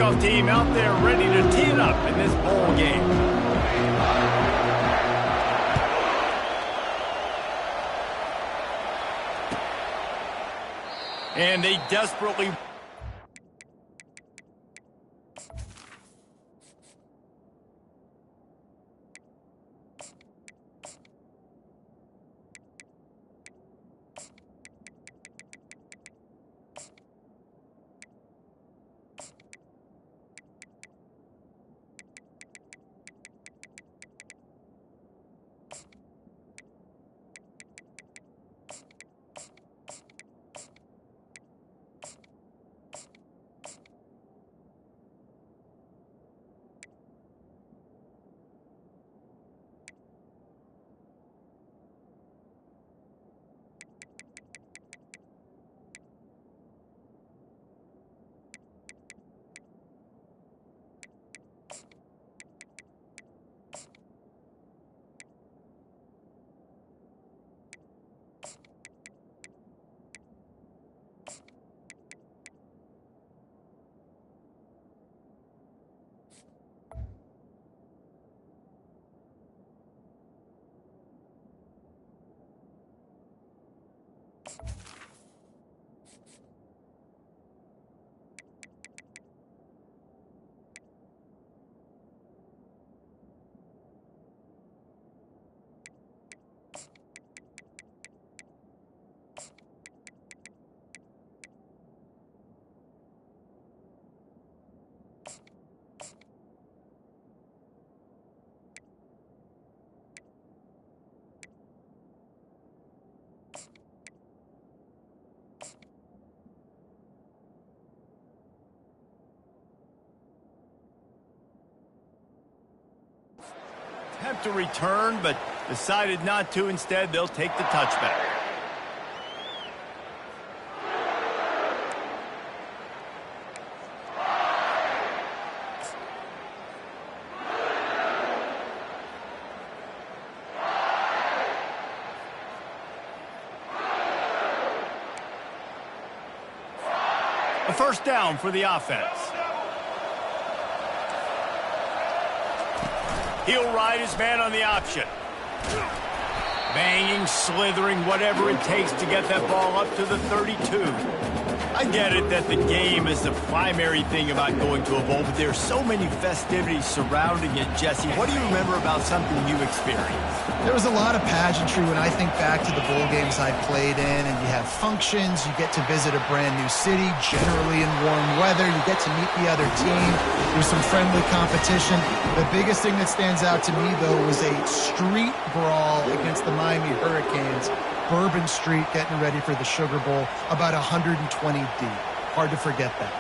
kickoff team out there ready to tee it up in this bowl game. And they desperately... Attempt to return, but decided not to. Instead, they'll take the touchback. A first down for the offense. He'll ride his man on the option. Banging, slithering, whatever it takes to get that ball up to the 32. I get it that the game is the primary thing about going to a bowl, but there's so many festivities surrounding it, Jesse. What do you remember about something you experienced? There was a lot of pageantry when I think back to the bowl games I played in, and you have functions, you get to visit a brand new city, generally in warm weather, you get to meet the other team, there's some friendly competition. The biggest thing that stands out to me, though, was a street brawl against the Miami Hurricanes. Bourbon Street getting ready for the Sugar Bowl, about 120 deep. Hard to forget that.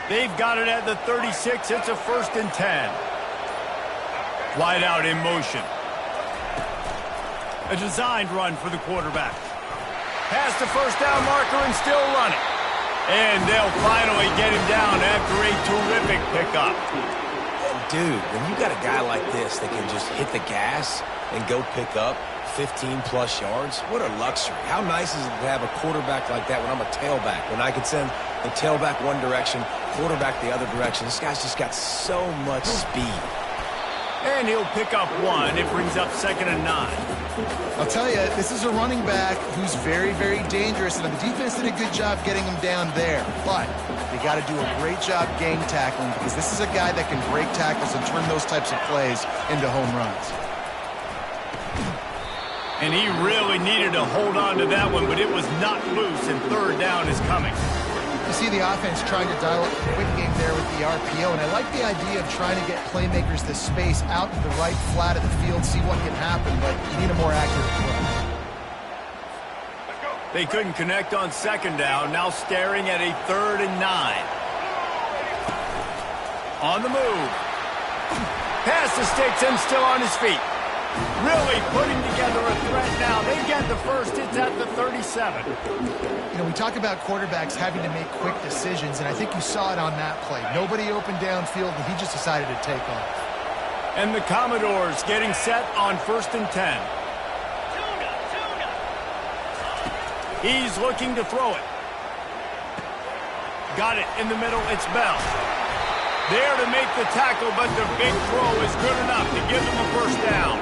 They've got it at the 36. It's a 1st and 10. Wide out in motion. A designed run for the quarterback. Past the first down marker and still running. And they'll finally get him down after a terrific pickup. Dude, when you got a guy like this that can just hit the gas and go pick up 15-plus yards, what a luxury. How nice is it to have a quarterback like that when I'm a tailback? When I could send the tailback one direction, quarterback the other direction. This guy's just got so much speed. And he'll pick up one. It brings up 2nd and 9. I'll tell you, this is a running back who's very, very dangerous, and the defense did a good job getting him down there. But they got to do a great job game tackling, because this is a guy that can break tackles and turn those types of plays into home runs. And he really needed to hold on to that one, but it was not loose, and 3rd down is coming. You see the offense trying to dial up the quick game there with the RPO, and I like the idea of trying to get playmakers this space out to the right flat of the field, see what can happen, but you need a more accurate throw. They couldn't connect on 2nd down, now staring at a 3rd and 9. On the move. Past the sticks and still on his feet. Really putting together a threat now. They get the first. It's at the 37. You know, we talk about quarterbacks having to make quick decisions, and I think you saw it on that play. Nobody opened downfield, and he just decided to take off. And the Commodores getting set on 1st and 10. He's looking to throw it. Got it in the middle. It's Bell. There to make the tackle, but the big throw is good enough to give them a first down.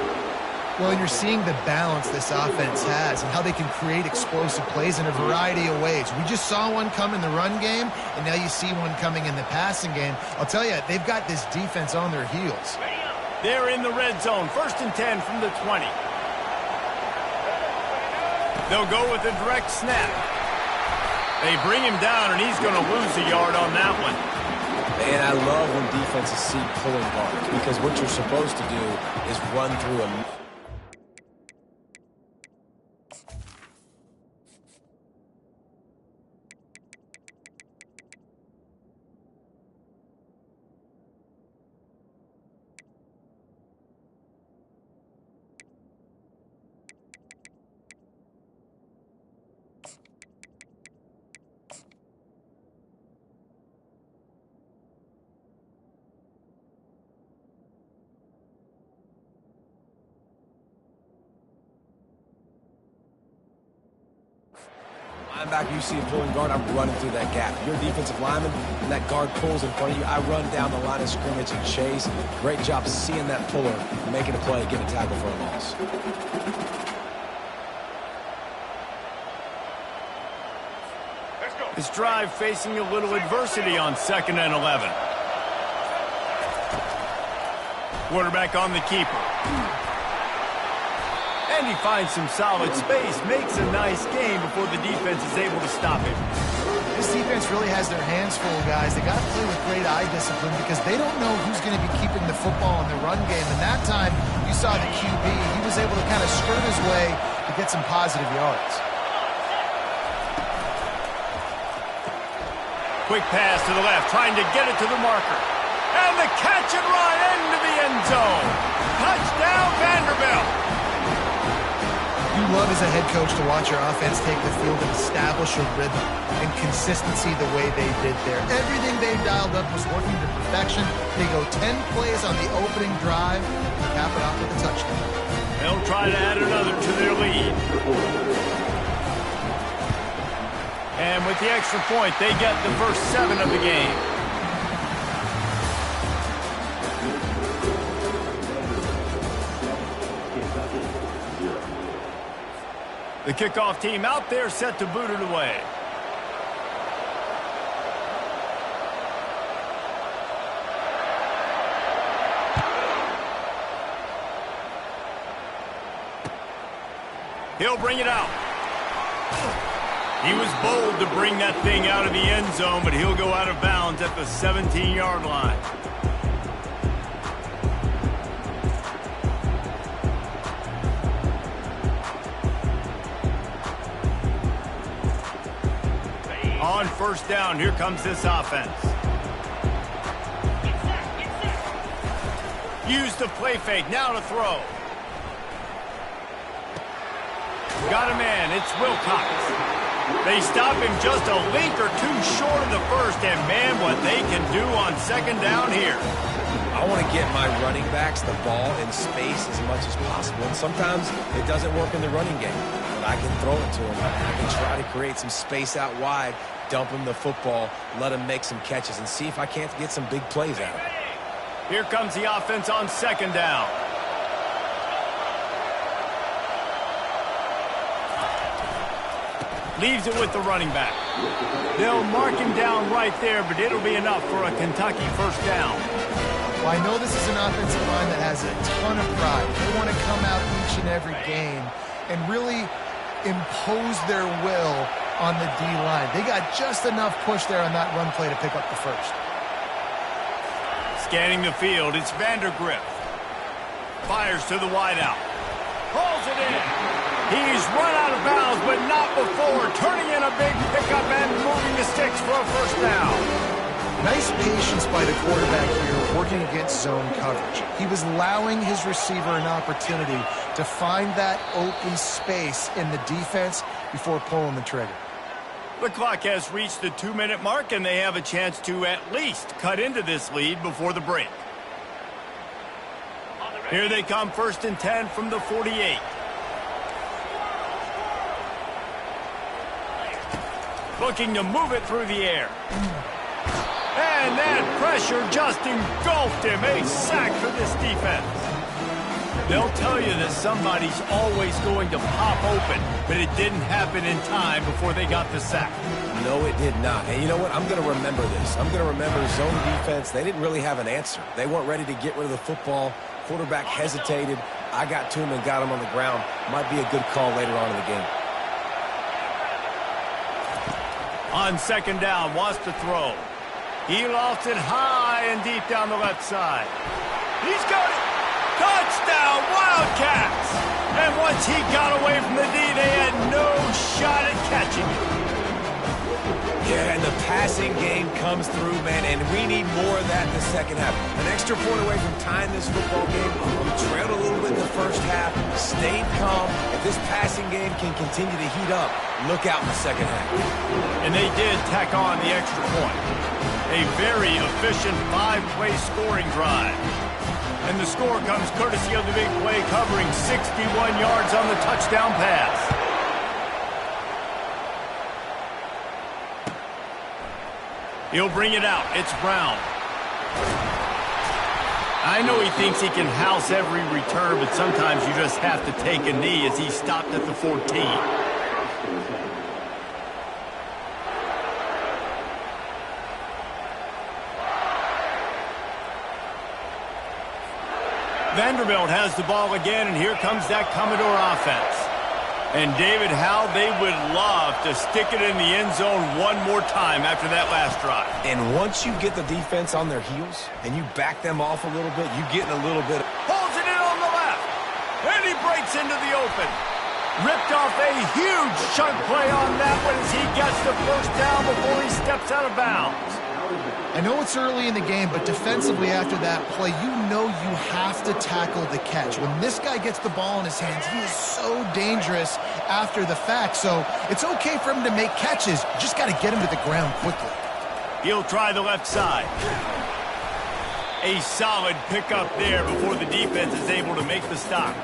Well, and you're seeing the balance this offense has and how they can create explosive plays in a variety of ways. We just saw one come in the run game, and now you see one coming in the passing game. I'll tell you, they've got this defense on their heels. They're in the red zone. 1st and 10 from the 20. They'll go with a direct snap. They bring him down, and he's going to lose a yard on that one. Man, I love when defenses see pulling guards because what you're supposed to do is run through them. Linebacker, you see a pulling guard, I'm running through that gap. You're a defensive lineman, and that guard pulls in front of you. I run down the line of scrimmage and chase. Great job seeing that puller, making a play, getting a tackle for a loss. This drive facing a little adversity on 2nd and 11. Quarterback on the keeper. And he finds some solid space, makes a nice game before the defense is able to stop him. This defense really has their hands full, guys. They got to play with great eye discipline because they don't know who's going to be keeping the football in the run game. And that time, you saw the QB. He was able to kind of skirt his way to get some positive yards. Quick pass to the left, trying to get it to the marker. And the catch and run into the end zone. Touchdown, Vanderbilt. You love as a head coach to watch your offense take the field and establish a rhythm and consistency the way they did there. Everything they dialed up was working to perfection. They go 10 plays on the opening drive and cap it off with a touchdown. They'll try to add another to their lead. And with the extra point, they get the first 7 of the game. The kickoff team out there set to boot it away. He'll bring it out. He was bold to bring that thing out of the end zone, but he'll go out of bounds at the 17-yard line. On 1st down, here comes this offense. Use the play fake, now to throw. Got a man, it's Wilcox. They stop him just a link or two short of the first, and man, what they can do on 2nd down here. I want to get my running backs the ball in space as much as possible, and sometimes it doesn't work in the running game, but I can throw it to them. I can try to create some space out wide, dump him the football, let him make some catches, and see if I can't get some big plays out of it. Here comes the offense on 2nd down. Leaves it with the running back. They'll mark him down right there, but it'll be enough for a Kentucky first down. Well, I know this is an offensive line that has a ton of pride. They want to come out each and every game and really impose their will on the D-line. They got just enough push there on that run play to pick up the first. Scanning the field, it's Vandergrift. Fires to the wideout. Pulls it in. He's run out of bounds, but not before turning in a big pickup and moving the sticks for a first down. Nice patience by the quarterback here, working against zone coverage. He was allowing his receiver an opportunity to find that open space in the defense before pulling the trigger. The clock has reached the 2-minute mark, and they have a chance to at least cut into this lead before the break. Here they come, 1st and 10 from the 48. Looking to move it through the air. And that pressure just engulfed him. A sack for this defense. They'll tell you that somebody's always going to pop open, but it didn't happen in time before they got the sack. No, it did not. And you know what? I'm going to remember this. I'm going to remember zone defense. They didn't really have an answer. They weren't ready to get rid of the football. Quarterback hesitated. I got to him and got him on the ground. Might be a good call later on in the game. On 2nd down, wants to throw. He lofts it high and deep down the left side. He's got it. Touchdown, Wildcats! And once he got away from the D, they had no shot at catching it. Yeah, and the passing game comes through, man, and we need more of that in the second half. An extra point away from tying this football game. We trailed a little bit in the first half, stayed calm. If this passing game can continue to heat up, look out in the second half. And they did tack on the extra point. A very efficient 5-play scoring drive. And the score comes courtesy of the big play, covering 61 yards on the touchdown pass. He'll bring it out. It's Brown. I know he thinks he can house every return, but sometimes you just have to take a knee as he stopped at the 14. Vanderbilt has the ball again, and here comes that Commodore offense. And David, how they would love to stick it in the end zone one more time after that last drive. And once you get the defense on their heels and you back them off a little bit, you get in a little bit. Pulls it in on the left. And he breaks into the open. Ripped off a huge chunk play on that one as he gets the first down before he steps out of bounds. I know it's early in the game, but defensively after that play, you know you have to tackle the catch. When this guy gets the ball in his hands, he is so dangerous after the fact. So it's okay for him to make catches. You just got to get him to the ground quickly. He'll try the left side. A solid pickup there before the defense is able to make the stop.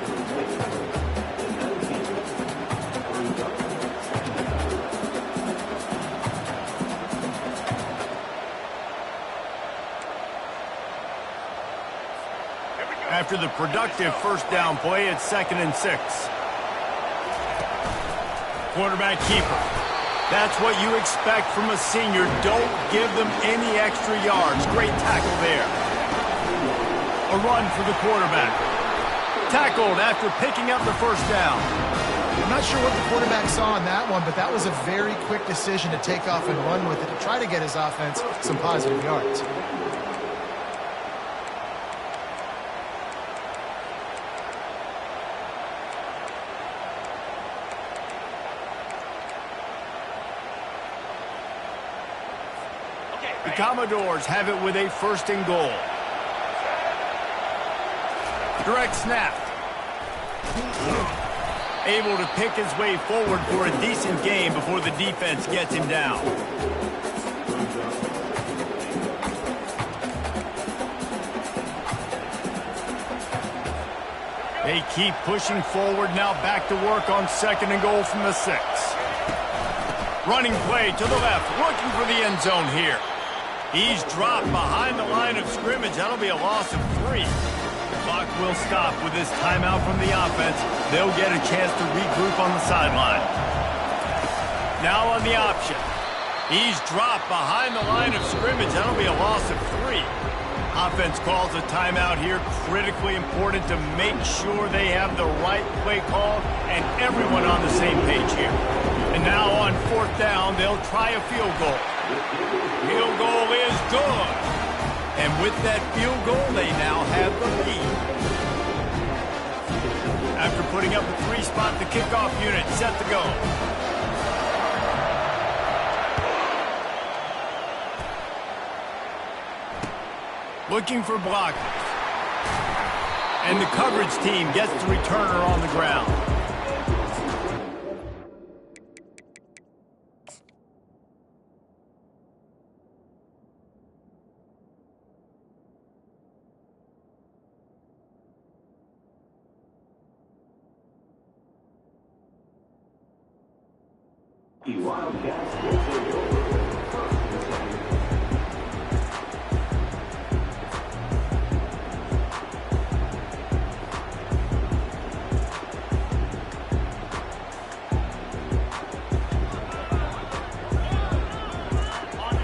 After the productive first down play, it's 2nd and 6. Quarterback keeper. That's what you expect from a senior. Don't give them any extra yards. Great tackle there. A run for the quarterback. Tackled after picking up the first down. I'm not sure what the quarterback saw on that one, but that was a very quick decision to take off and run with it to try to get his offense some positive yards. The Commodores have it with a 1st and goal. Direct snap. Able to pick his way forward for a decent game before the defense gets him down. They keep pushing forward, now back to work on 2nd and goal from the 6. Running play to the left, looking for the end zone here. He's dropped behind the line of scrimmage. That'll be a loss of 3. The clock will stop with this timeout from the offense. They'll get a chance to regroup on the sideline. Now on the option. He's dropped behind the line of scrimmage. That'll be a loss of 3. Offense calls a timeout here. Critically important to make sure they have the right play call and everyone on the same page here. And now on 4th down, they'll try a field goal. Field goal is good. And with that field goal, they now have the lead. After putting up a 3-spot, the kickoff unit set to go. looking for blockers. And the coverage team gets the returner on the ground.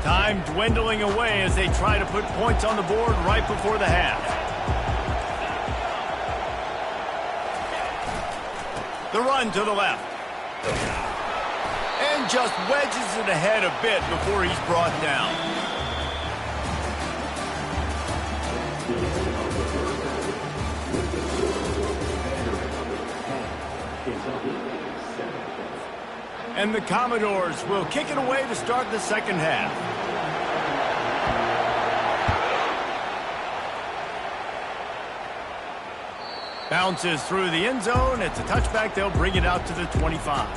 Time dwindling away as they try to put points on the board right before the half. The run to the left. And just wedges it ahead a bit before he's brought down. And the Commodores will kick it away to start the second half. Bounces through the end zone. It's a touchback. They'll bring it out to the 25.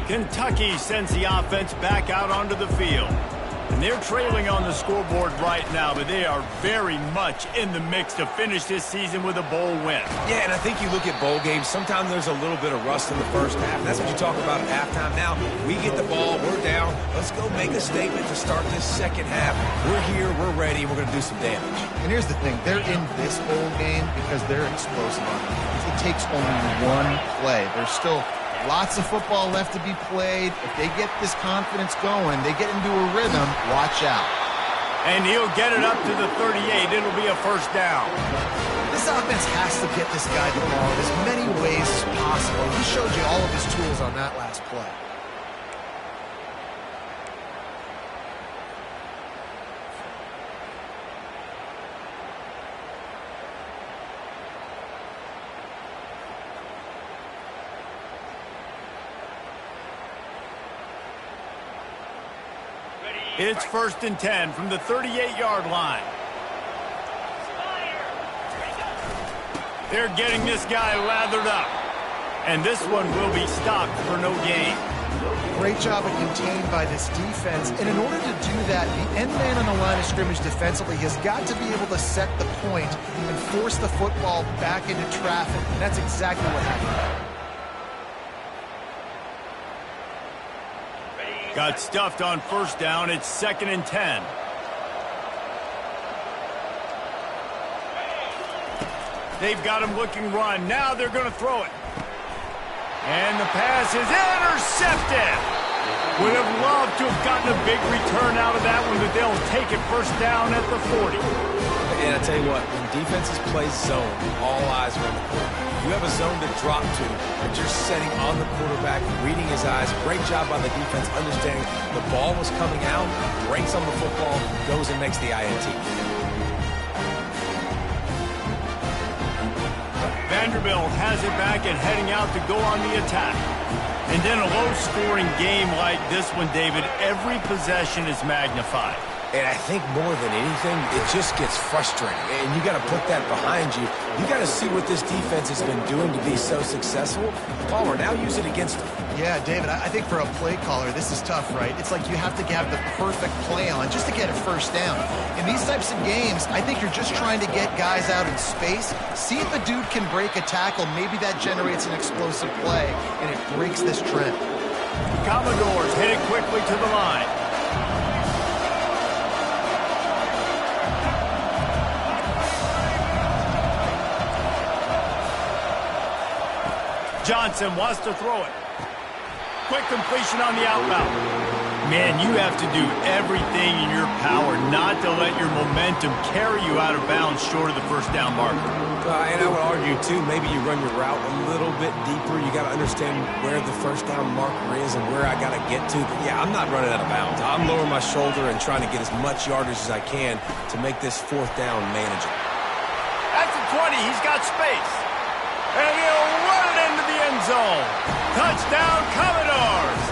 Kentucky sends the offense back out onto the field. And they're trailing on the scoreboard right now, but they are very much in the mix to finish this season with a bowl win. Yeah, and I think you look at bowl games, sometimes there's a little bit of rust in the first half. That's what you talk about at halftime. Now, we get the ball, we're down. Let's go make a statement to start this second half. We're here, we're ready, we're going to do some damage. And here's the thing. They're in this bowl game because they're explosive on defense. It takes only one play. There's still lots of football left to be played. If they get this confidence going, they get into a rhythm, watch out. And he'll get it up to the 38. It'll be a first down. This offense has to get this guy the ball in as many ways as possible. He showed you all of his tools on that last play. It's 1st and 10 from the 38-yard line. They're getting this guy lathered up. And this one will be stopped for no gain. Great job of contained by this defense. And in order to do that, the end man on the line of scrimmage defensively has got to be able to set the point and force the football back into traffic. And that's exactly what happened. Got stuffed on first down. It's 2nd and 10. They've got him looking run. Now they're going to throw it. And the pass is intercepted. Would have loved to have gotten a big return out of that one, but they'll take it first down at the 40. And I tell you what, when defenses play zone, all eyes are on the quarterback. You have a zone to drop to, but you're setting on the quarterback, reading his eyes. Great job by the defense, understanding the ball was coming out, breaks on the football, goes and makes the INT. Vanderbilt has it back and heading out to go on the attack. And in a low-scoring game like this one, David, every possession is magnified. And I think more than anything, it just gets frustrating. And you got to put that behind you. You got to see what this defense has been doing to be so successful. Palmer, now use it against them. Yeah, David, I think for a play caller, this is tough, right? It's like you have to have the perfect play on just to get a first down. In these types of games, I think you're just trying to get guys out in space, see if a dude can break a tackle. Maybe that generates an explosive play, and it breaks this trend. Commodores headed quickly to the line. Johnson wants to throw it. Quick completion on the outbound. Man, you have to do everything in your power not to let your momentum carry you out of bounds short of the first down marker. And I would argue, too, maybe you run your route a little bit deeper. You got to understand where the first down marker is and where I got to get to. But yeah, I'm not running out of bounds. I'm lowering my shoulder and trying to get as much yardage as I can to make this fourth down manageable. At the 20, he's got space. And he'll run it into the end zone. Touchdown, Commodores.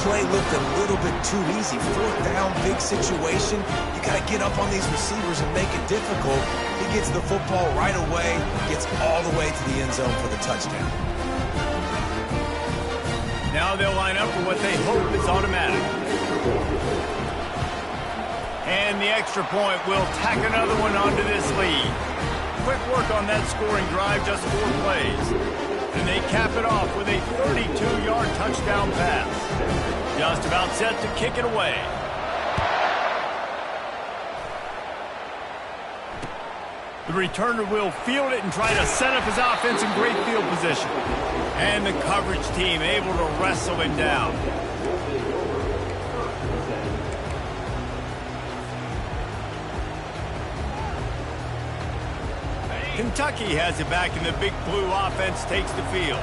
play looked a little bit too easy. Fourth down, big situation. You got to get up on these receivers and make it difficult. He gets the football right away, gets all the way to the end zone for the touchdown. Now they'll line up for what they hope is automatic. And the extra point will tack another one onto this lead. Quick work on that scoring drive, just 4 plays. And they cap it off with a 32-yard touchdown pass. Just about set to kick it away. The returner will field it and try to set up his offense in great field position. And the coverage team able to wrestle him down. Kentucky has it back, and the Big Blue offense takes the field.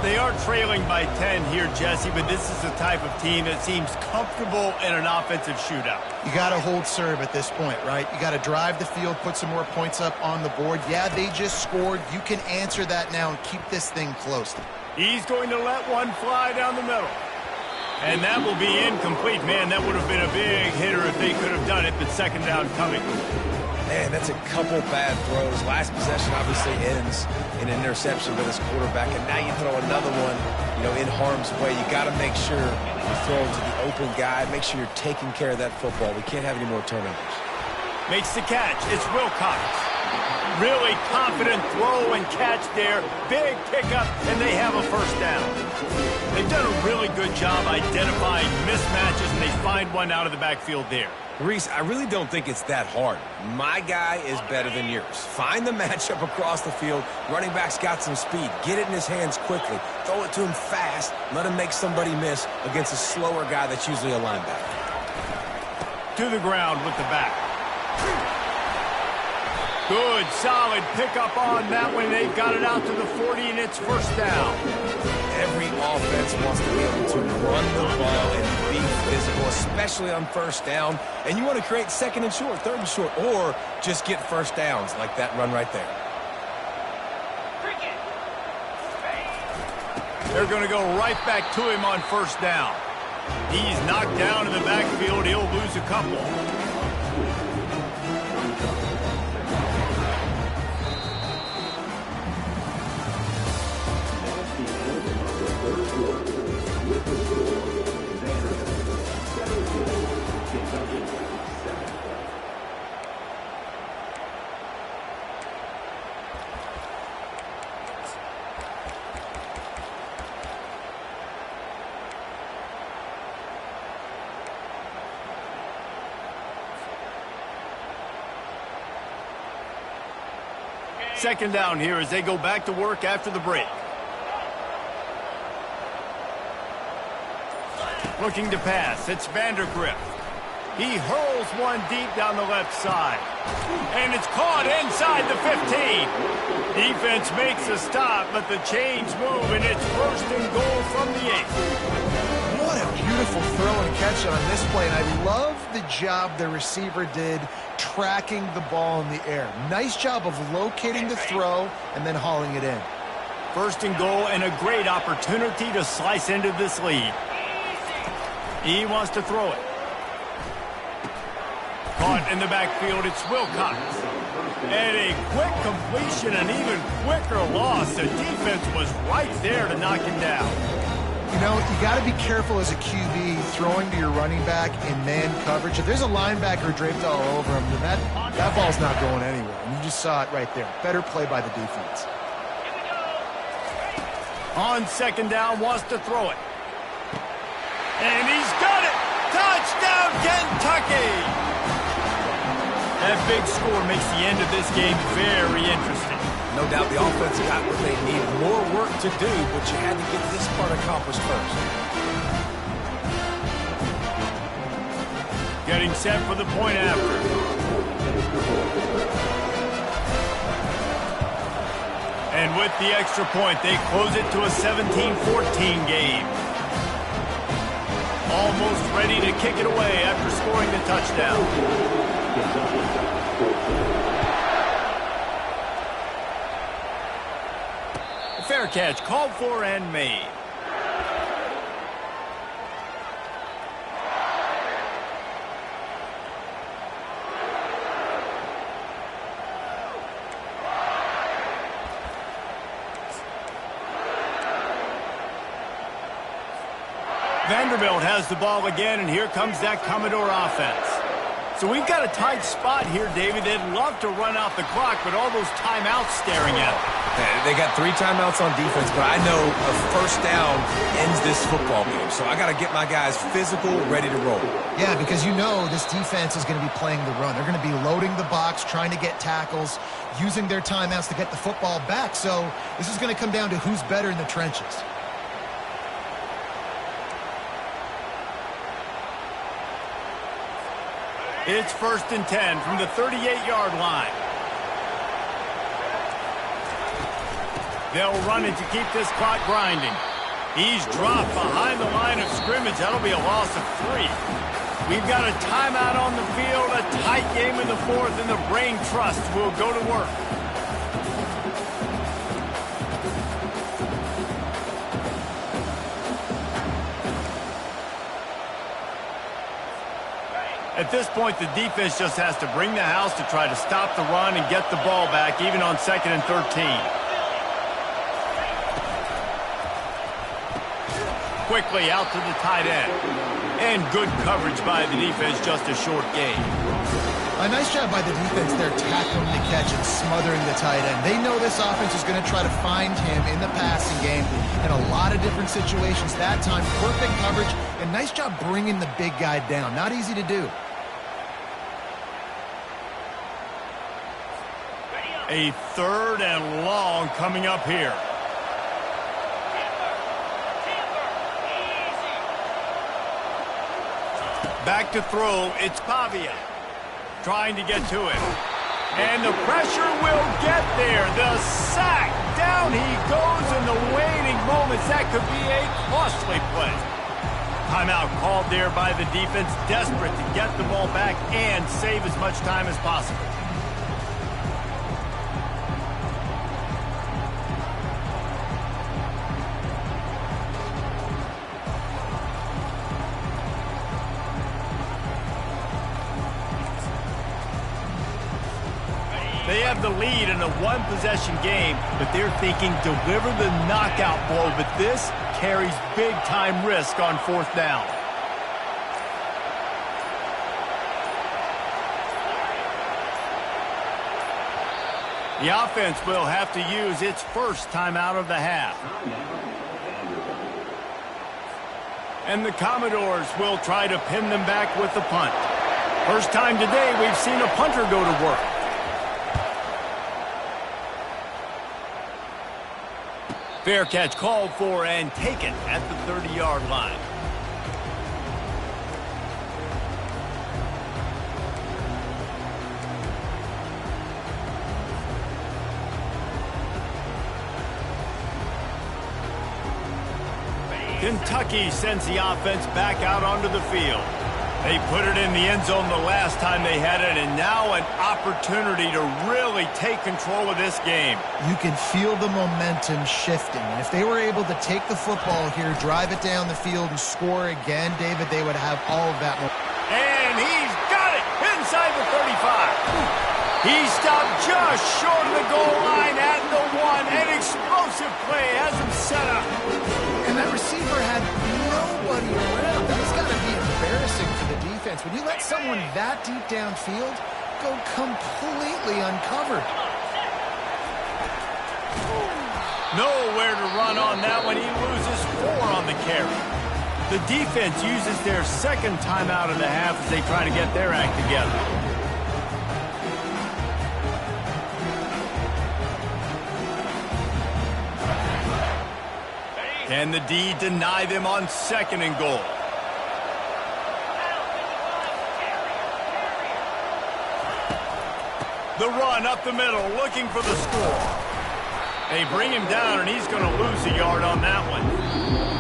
They are trailing by 10 here, Jesse, but this is the type of team that seems comfortable in an offensive shootout. You got to hold serve at this point, right? You got to drive the field, put some more points up on the board. Yeah, they just scored. You can answer that now and keep this thing close. He's going to let one fly down the middle. And that will be incomplete. Man, that would have been a big hitter if they could have done it, but second down coming. Man, that's a couple bad throws. Last possession obviously ends in an interception by this quarterback, and now you throw another one, in harm's way. You got to make sure you throw it to the open guy. Make sure you're taking care of that football. We can't have any more turnovers. Makes the catch. It's Wilcox. Really confident throw and catch there. Big pickup, and they have a first down. They've done a really good job identifying mismatches, and they find one out of the backfield there. Reese, I really don't think it's that hard. My guy is better than yours. Find the matchup across the field. Running back's got some speed. Get it in his hands quickly. Throw it to him fast. Let him make somebody miss against a slower guy that's usually a linebacker. To the ground with the back. Good, solid pickup on that one. They've got it out to the 40, and it's first down. Every offense wants to be able to run the ball and be physical, especially on first down. And you want to create second and short, third and short, or just get first downs like that run right there. They're going to go right back to him on first down. He's knocked down in the backfield. He'll lose a couple. Second down here as they go back to work after the break. Looking to pass. It's Vandergrift. He hurls one deep down the left side. And it's caught inside the 15. Defense makes a stop, but the chains move, and it's first and goal from the 8. What a beautiful throw and catch on this play, and I love the job the receiver did tracking the ball in the air. Nice job of locating the throw and then hauling it in. First and goal, and a great opportunity to slice into this lead. He wants to throw it. Caught in the backfield, it's Wilcox. And a quick completion, an even quicker loss. The defense was right there to knock him down. You know, you got to be careful as a QB throwing to your running back in man coverage. If there's a linebacker draped all over him, then that ball's not going anywhere. And you just saw it right there. Better play by the defense. On second down, wants to throw it. And he's got it! Touchdown, Kentucky! That big score makes the end of this game very interesting. No doubt the offense got what they needed. More work to do, but you had to get this part accomplished first. Getting set for the point after. And with the extra point, they close it to a 17-14 game. Almost ready to kick it away after scoring the touchdown. Fair catch, called for and made. Vanderbilt has the ball again, and here comes that Commodore offense. So we've got a tight spot here, David. They'd love to run out the clock, but all those timeouts staring at them. They got 3 timeouts on defense, but I know a first down ends this football game. So I got to get my guys physical, ready to roll. Yeah, because you know this defense is going to be playing the run. They're going to be loading the box, trying to get tackles, using their timeouts to get the football back. So this is going to come down to who's better in the trenches. It's 1st and 10 from the 38-yard line. They'll run it to keep this clock grinding. He's dropped behind the line of scrimmage. That'll be a loss of 3. We've got a timeout on the field, a tight game in the 4th, and the Brain Trust will go to work. At this point, the defense just has to bring the house to try to stop the run and get the ball back, even on 2nd and 13. Quickly out to the tight end. And good coverage by the defense, just a short gain. A nice job by the defense there, tackling the catch and smothering the tight end. They know this offense is going to try to find him in the passing game in a lot of different situations. That time, perfect coverage, and nice job bringing the big guy down. Not easy to do. A 3rd and long coming up here. Back to throw, it's Pavia. Trying to get to it. And the pressure will get there. The sack. Down he goes in the waning moments. That could be a costly play. Timeout called there by the defense. Desperate to get the ball back and save as much time as possible. They have the lead in a one-possession game, but they're thinking deliver the knockout blow, but this carries big-time risk on 4th down. The offense will have to use its first timeout of the half. And the Commodores will try to pin them back with the punt. First time today we've seen a punter go to work. Fair catch called for and taken at the 30-yard line. Kentucky sends the offense back out onto the field. They put it in the end zone the last time they had it, and now an opportunity to really take control of this game. You can feel the momentum shifting, and if they were able to take the football here, drive it down the field, and score again, David, they would have all of that. And he's got it inside the 35. He stopped just short of the goal line at the 1. An explosive play has him set up. And that receiver had nobody around. That's got to be embarrassing for the defense. When you let someone that deep downfield go completely uncovered. Nowhere to run on that one. He loses 4 on the carry. The defense uses their second timeout of the half as they try to get their act together. Can the D deny them on 2nd and goal? The run up the middle, looking for the score. They bring him down, and he's going to lose a yard on that one.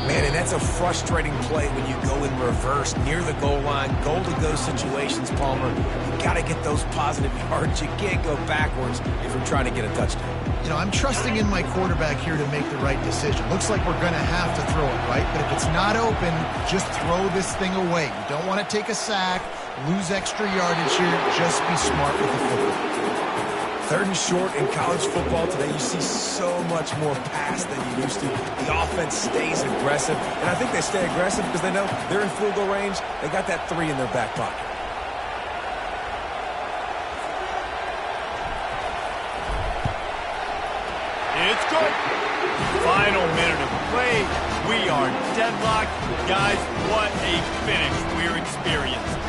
Man, and that's a frustrating play when you go in reverse near the goal line. Goal-to-go situations, Palmer. You got to get those positive yards. You can't go backwards if you're trying to get a touchdown. You know, I'm trusting in my quarterback here to make the right decision. Looks like we're going to have to throw it, right? But if it's not open, just throw this thing away. You don't want to take a sack, lose extra yardage here. Just be smart with the football. 3rd and short in college football today, you see so much more pass than you used to. The offense stays aggressive, and I think they stay aggressive because they know they're in field goal range. They got that 3 in their back pocket. It's good. Final minute of play. We are deadlocked. Guys, what a finish we're experiencing.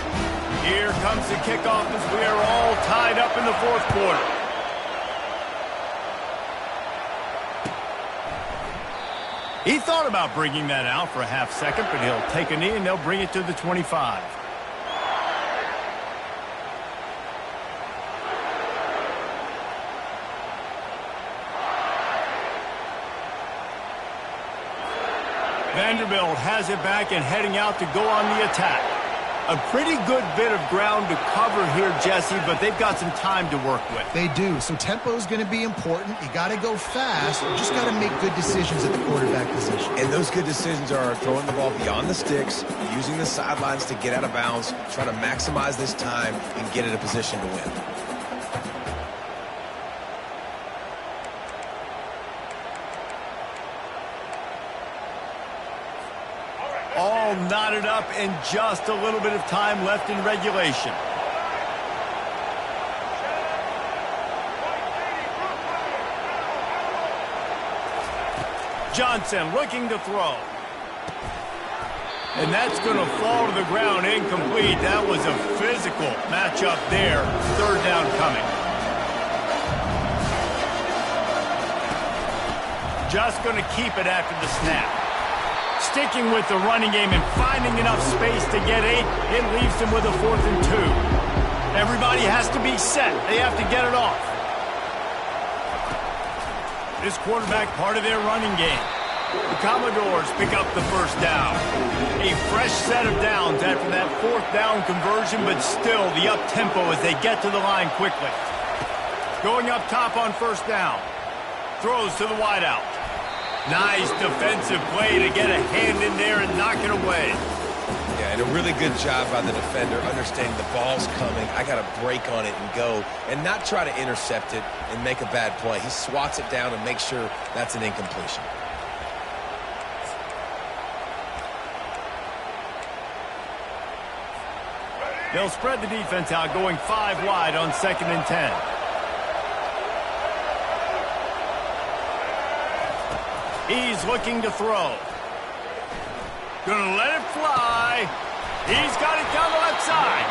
Here comes the kickoff as we are all tied up in the 4th quarter. He thought about bringing that out for a half second, but he'll take a knee and they'll bring it to the 25. Vanderbilt has it back and heading out to go on the attack. A pretty good bit of ground to cover here, Jesse, but they've got some time to work with. They do, so tempo is going to be important. You got to go fast. You just got to make good decisions at the quarterback position. And those good decisions are throwing the ball beyond the sticks, using the sidelines to get out of bounds, trying to maximize this time and get in a position to win. All knotted up and just a little bit of time left in regulation. Johnson looking to throw. And that's going to fall to the ground incomplete. That was a physical matchup there. 3rd down coming. Just going to keep it after the snap. Sticking with the running game and finding enough space to get 8, it leaves them with a 4th and 2. Everybody has to be set. They have to get it off. This quarterback part of their running game. The Commodores pick up the 1st down. A fresh set of downs after that 4th down conversion, but still the up-tempo as they get to the line quickly. Going up top on 1st down. Throws to the wideout. Nice defensive play to get a hand in there and knock it away. Yeah, and a really good job by the defender, understanding the ball's coming. I got to break on it and go, and not try to intercept it and make a bad play. He swats it down and makes sure that's an incompletion. They'll spread the defense out, going 5 wide on 2nd and 10. He's looking to throw. Gonna let it fly. He's got it down the left side.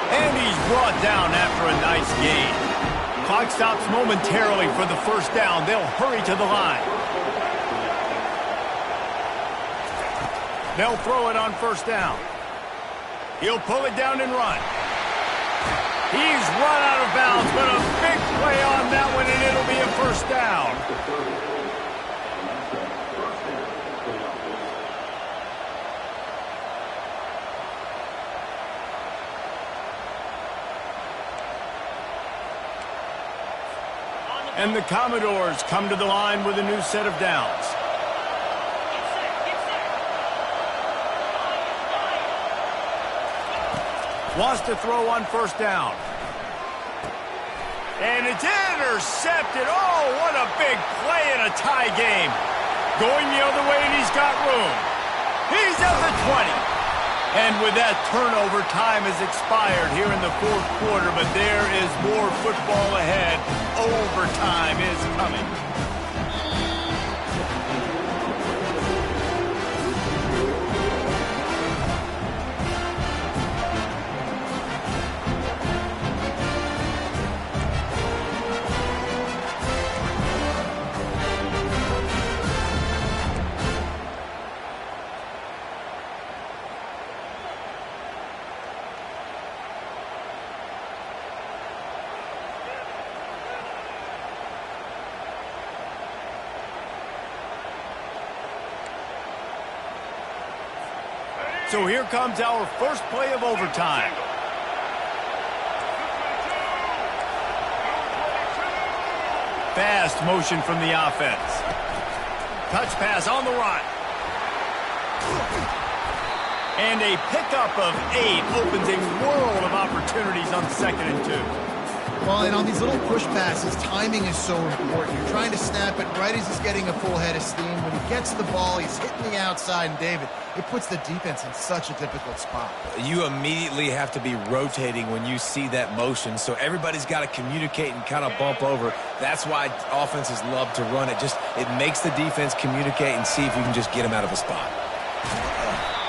And he's brought down after a nice gain. Clock stops momentarily for the 1st down. They'll hurry to the line. They'll throw it on 1st down. He'll pull it down and run. He's run out of bounds, but a big play on that one, and it'll be a 1st down. And the Commodores come to the line with a new set of downs. Wants to throw on 1st down. And it's intercepted. Oh, what a big play in a tie game. Going the other way, and he's got room. He's at the 20. And with that turnover, time has expired here in the 4th quarter, but there is more football ahead. Overtime is coming. So here comes our first play of overtime. Fast motion from the offense. Touch pass on the run. And a pickup of 8 opens a world of opportunities on 2nd and 2. Well, and on these little push passes, timing is so important. You're trying to snap it right as he's getting a full head of steam. When he gets the ball, he's hitting the outside, and David, it puts the defense in such a difficult spot. You immediately have to be rotating when you see that motion, so everybody's got to communicate and kind of bump over. That's why offenses love to run it. It makes the defense communicate and see if you can just get them out of a spot.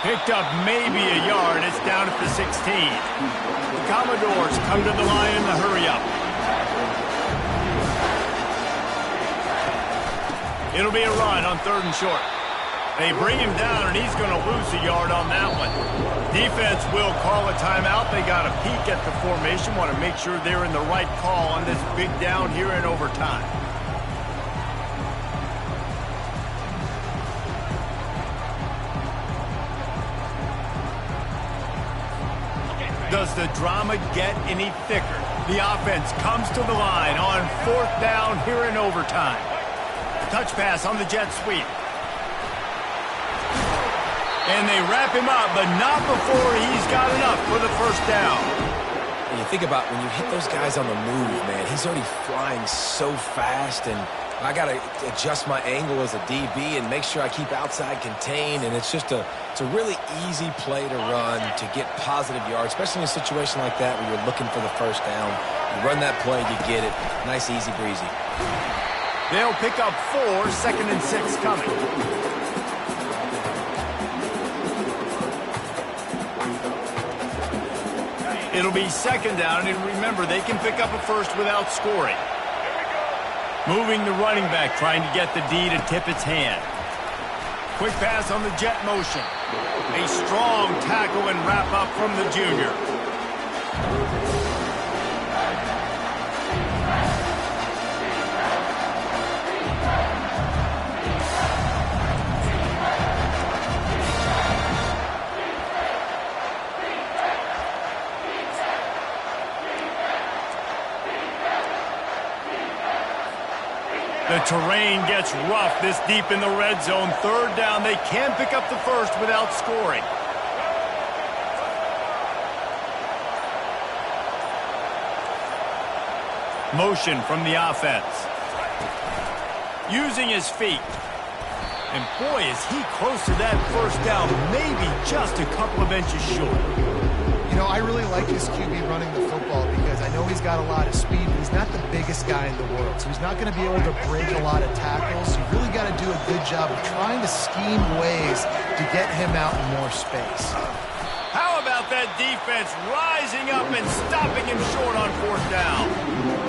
Picked up maybe a yard. It's down at the 16. The Commodores come to the line in the hurry-up. It'll be a run on 3rd and short. They bring him down, and he's going to lose a yard on that one. Defense will call a timeout. They got a peek at the formation, want to make sure they're in the right call on this big down here in overtime. Does the drama get any thicker? The offense comes to the line on 4th down here in overtime. Touch pass on the jet sweep. And they wrap him up, but not before he's got enough for the 1st down. And you think about when you hit those guys on the move, man, he's already flying so fast, and I got to adjust my angle as a DB and make sure I keep outside contained, and it's a really easy play to run to get positive yards, especially in a situation like that where you're looking for the 1st down. You run that play, you get it. Nice, easy breezy. They'll pick up 4, 2nd and 6 coming. It'll be 2nd down, and remember, they can pick up a 1st without scoring. Moving the running back, trying to get the D to tip its hand. Quick pass on the jet motion. A strong tackle and wrap up from the junior. The terrain gets rough this deep in the red zone. 3rd down. They can pick up the 1st without scoring. Motion from the offense. Using his feet. And boy, is he close to that 1st down. Maybe just a couple of inches short. You know, I really like this QB running the football because I know he's got a lot of speed, but he's not the biggest guy in the world. So he's not going to be able to break a lot of tackles. You really got to do a good job of trying to scheme ways to get him out in more space. How about that defense rising up and stopping him short on 4th down?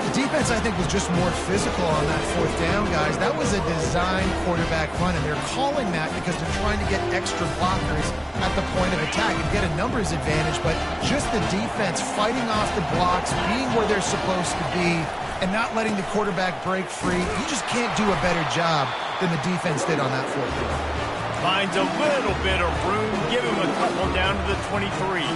The defense, I think, was just more physical on that 4th down, guys. That was a design quarterback run, and they're calling that because they're trying to get extra blockers at the point of attack and get a numbers advantage, but just the defense fighting off the blocks, being where they're supposed to be, and not letting the quarterback break free. You just can't do a better job than the defense did on that 4th down. Finds a little bit of room, give him a couple down to the 23.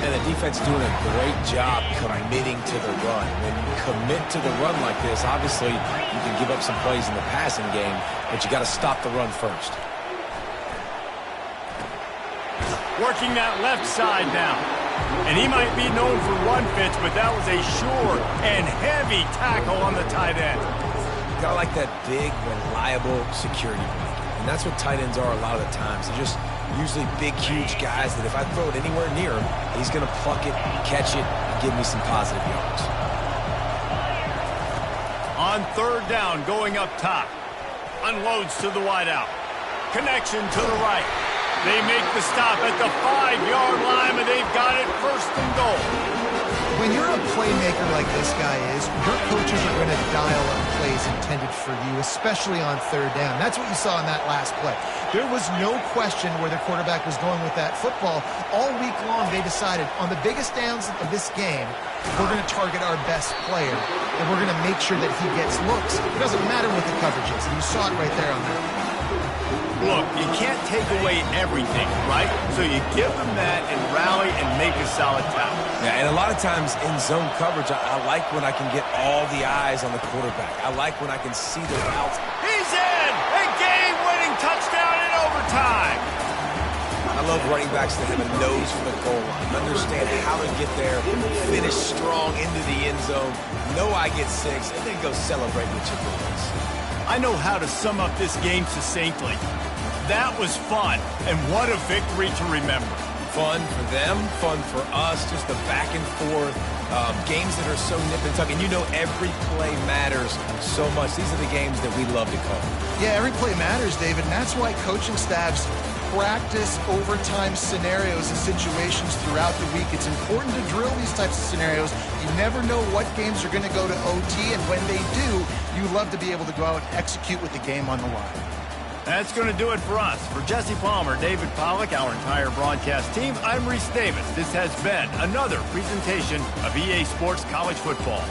And the defense doing a great job committing to the run. When you commit to the run like this, obviously you can give up some plays in the passing game, but you got to stop the run first. Working that left side now. And he might be known for run fits, but that was a sure and heavy tackle on the tight end. Got like that big, reliable security blanket. And that's what tight ends are a lot of the times. They're just usually big, huge guys that if I throw it anywhere near him, he's going to pluck it, catch it, and give me some positive yards. On 3rd down, going up top. Unloads to the wideout. Connection to the right. They make the stop at the 5-yard line, and they've got it 1st and goal. When you're a playmaker like this guy is, your coaches are going to dial up plays intended for you, especially on 3rd down. That's what you saw in that last play. There was no question where the quarterback was going with that football. All week long, they decided on the biggest downs of this game, we're going to target our best player, and we're going to make sure that he gets looks. It doesn't matter what the coverage is, and you saw it right there on that. Look, you can't take away everything, right? So you give them that and rally and make a solid tackle. Yeah, and a lot of times in zone coverage, I like when I can get all the eyes on the quarterback. I like when I can see the routes. He's in! A game-winning touchdown in overtime! I I love running backs that have a nose for the goal line, understand how to get there, finish strong into the end zone, know I get 6, and then go celebrate with your boys. I know how to sum up this game succinctly. That was fun, and what a victory to remember. Fun for them, fun for us, just the back and forth, games that are so nip and tuck. And you know every play matters so much. These are the games that we love to call. Yeah, every play matters, David, and that's why coaching staffs practice overtime scenarios and situations throughout the week. It's important to drill these types of scenarios. You never know what games are going to go to OT, and when they do, you love to be able to go out and execute with the game on the line. That's going to do it for us. For Jesse Palmer, David Pollack, our entire broadcast team, I'm Reese Davis. This has been another presentation of EA Sports College Football.